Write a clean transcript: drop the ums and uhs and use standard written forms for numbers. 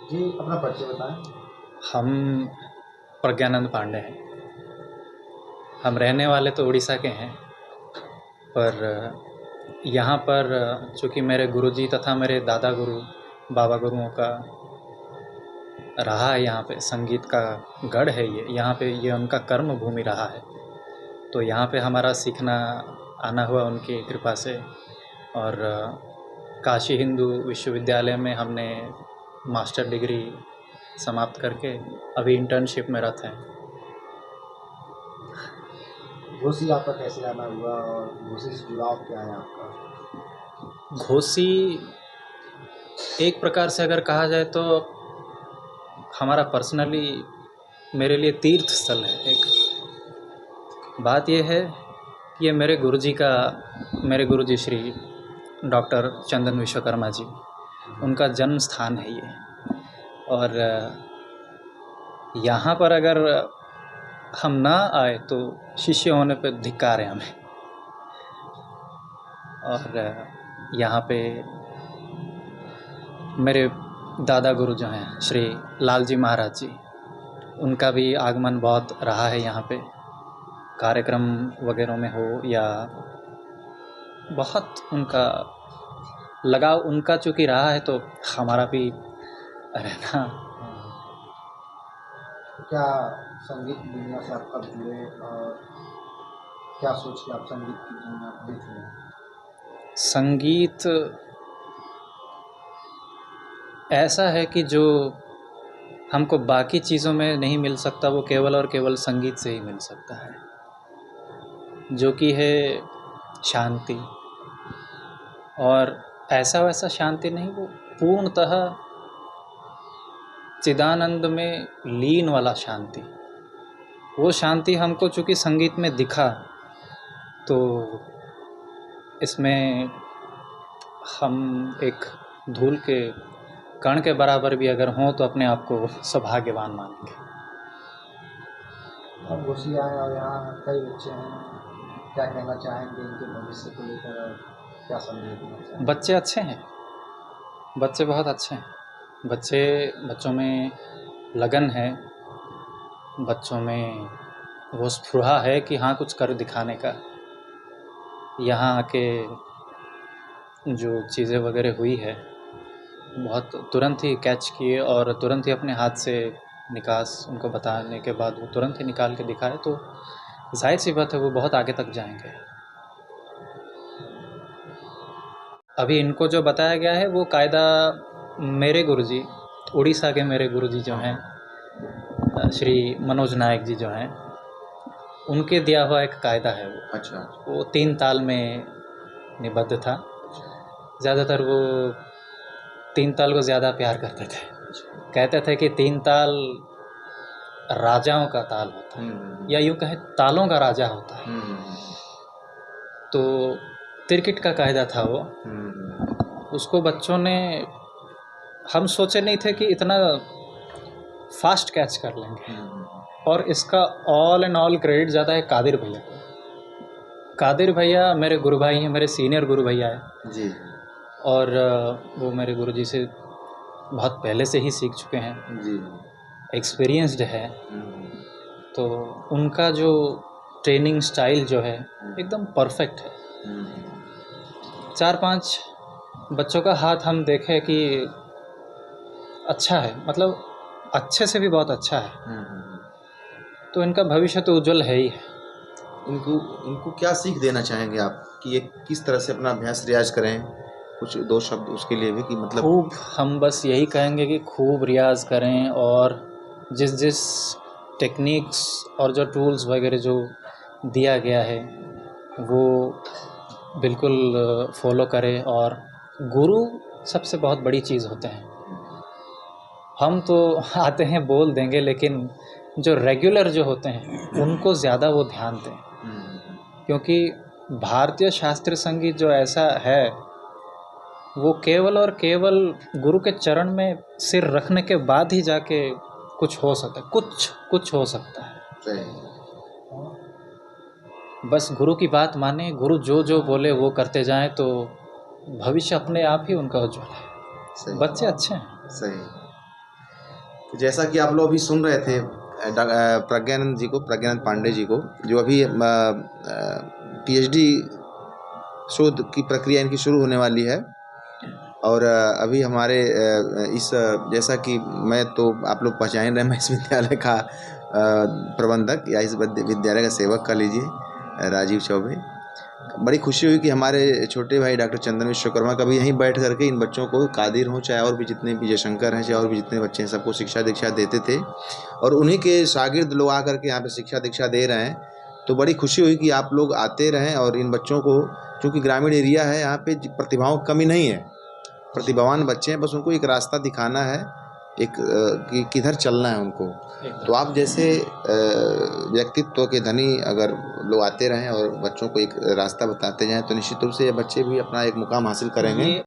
जी अपना परिचय बताएं। हम प्रज्ञानंद पांडे हैं। हम रहने वाले तो उड़ीसा के हैं, पर यहाँ पर चूँकि मेरे गुरुजी तथा मेरे दादा गुरु बाबा गुरुओं का रहा है, यहाँ पे संगीत का गढ़ है ये, यहाँ पे ये उनका कर्म भूमि रहा है, तो यहाँ पे हमारा सीखना आना हुआ उनकी कृपा से। और काशी हिंदू विश्वविद्यालय में हमने मास्टर डिग्री समाप्त करके अभी इंटर्नशिप में रत हैं। घोसी आपका कैसे आना हुआ और घोसी से जुड़ाव क्या है आपका? घोसी एक प्रकार से अगर कहा जाए तो हमारा पर्सनली मेरे लिए तीर्थ स्थल है। एक बात यह है कि ये मेरे गुरुजी श्री डॉक्टर चंदन विश्वकर्मा जी, उनका जन्म स्थान है ये। और यहाँ पर अगर हम ना आए तो शिष्य होने पे धिक्कार है हमें। और यहाँ पे मेरे दादा गुरु जो हैं श्री लाल जी महाराज जी, उनका भी आगमन बहुत रहा है यहाँ पे, कार्यक्रम वगैरह में हो या बहुत उनका लगाव उनका चूँकि रहा है, तो हमारा भी रहना। क्या संगीत दुनिया से आप कब जुड़े और क्या सोच के आप संगीत की दुनिया को देख रहे हैं? संगीत ऐसा है कि जो हमको बाकी चीज़ों में नहीं मिल सकता, वो केवल और केवल संगीत से ही मिल सकता है, जो कि है शांति। और ऐसा वैसा शांति नहीं, वो पूर्णतः चिदानंद में लीन वाला शांति। वो शांति हमको चूँकि संगीत में दिखा, तो इसमें हम एक धूल के कण के बराबर भी अगर हों तो अपने आप को सौभाग्यवान मानेंगे। अब घोसी आए और यहाँ कई बच्चे हैं, क्या कहना चाहेंगे इनके भविष्य को लेकर और क्या संदेश देना चाहेंगे? बच्चे अच्छे हैं, बच्चे बहुत अच्छे हैं। बच्चों में लगन है, बच्चों में वो स्पृहा है कि हाँ कुछ कर दिखाने का। यहाँ आके जो चीज़ें वगैरह हुई है, बहुत तुरंत ही कैच किए और तुरंत ही अपने हाथ से निकास उनको बताने के बाद वो तुरंत ही निकाल के दिखाए, तो जाहिर सी बात है वो बहुत आगे तक जाएंगे। अभी इनको जो बताया गया है वो कायदा मेरे गुरुजी, उड़ीसा के मेरे गुरुजी जो हैं श्री मनोज नायक जी जो हैं, उनके दिया हुआ एक कायदा है वो। अच्छा। वो 3 ताल में निबद्ध था। ज़्यादातर वो 3 ताल को ज़्यादा प्यार करते थे। कहते थे कि 3 ताल राजाओं का ताल होता है, या यूँ कहें तालों का राजा होता है। तो तिरकिट का कायदा था वो। उसको बच्चों ने, हम सोचे नहीं थे कि इतना फास्ट कैच कर लेंगे। और इसका ऑल एंड ऑल क्रेडिट ज़्यादा है कादिर भैया को। कादिर भैया मेरे गुरु भाई हैं, मेरे सीनियर गुरु भैया हैं जी। और वो मेरे गुरुजी से बहुत पहले से ही सीख चुके हैं जी। एक्सपीरियंस्ड है। तो उनका जो ट्रेनिंग स्टाइल जो है एकदम परफेक्ट है। 4-5 बच्चों का हाथ हम देखें कि अच्छा है, मतलब अच्छे से भी बहुत अच्छा है। तो इनका भविष्य तो उज्जवल है ही है। इनको क्या सीख देना चाहेंगे आप कि ये किस तरह से अपना अभ्यास रियाज करें? कुछ 2 शब्द उसके लिए भी कि मतलब खूब, हम बस यही कहेंगे कि खूब रियाज़ करें और जिस टेक्निक्स और जो टूल्स वगैरह जो दिया गया है वो बिल्कुल फॉलो करें। और गुरु सबसे बहुत बड़ी चीज़ होते हैं। हम तो आते हैं बोल देंगे, लेकिन जो रेगुलर जो होते हैं उनको ज़्यादा वो ध्यान दें, क्योंकि भारतीय शास्त्रीय संगीत जो ऐसा है वो केवल और केवल गुरु के चरण में सिर रखने के बाद ही जाके कुछ हो सकता है, कुछ हो सकता है। बस गुरु की बात माने, गुरु जो जो बोले वो करते जाएं तो भविष्य अपने आप ही उनका उज्जवल है। सही बच्चे अच्छे हैं। सही। तो जैसा कि आप लोग अभी सुन रहे थे प्रज्ञानंद जी को, प्रज्ञानंद पांडे जी को, जो अभी पीएचडी शोध की प्रक्रिया इनकी शुरू होने वाली है। और अभी हमारे इस जैसा कि मैं तो आप लोग पहचान रहे, मैं इस विद्यालय का प्रबंधक या इस विद्यालय का सेवक कह लीजिए, राजीव चौबे। बड़ी खुशी हुई कि हमारे छोटे भाई डॉक्टर चंदन विश्वकर्मा कभी यहीं बैठ करके इन बच्चों को, कादिर हों चाहे और भी जितने भी जयशंकर हैं, चाहे और भी जितने बच्चे हैं, सबको शिक्षा दीक्षा देते थे। और उन्हीं के शागिर्द लोग आकर के यहाँ पे शिक्षा दीक्षा दे रहे हैं। तो बड़ी खुशी हुई कि आप लोग आते रहें और इन बच्चों को, चूँकि ग्रामीण एरिया है, यहाँ पे प्रतिभाओं की कमी नहीं है, प्रतिभावान बच्चे हैं, बस उनको एक रास्ता दिखाना है, एक कि किधर चलना है उनको। तो आप जैसे व्यक्तित्व के धनी अगर लोग आते रहें और बच्चों को एक रास्ता बताते जाएं तो निश्चित रूप से ये बच्चे भी अपना एक मुकाम हासिल करेंगे।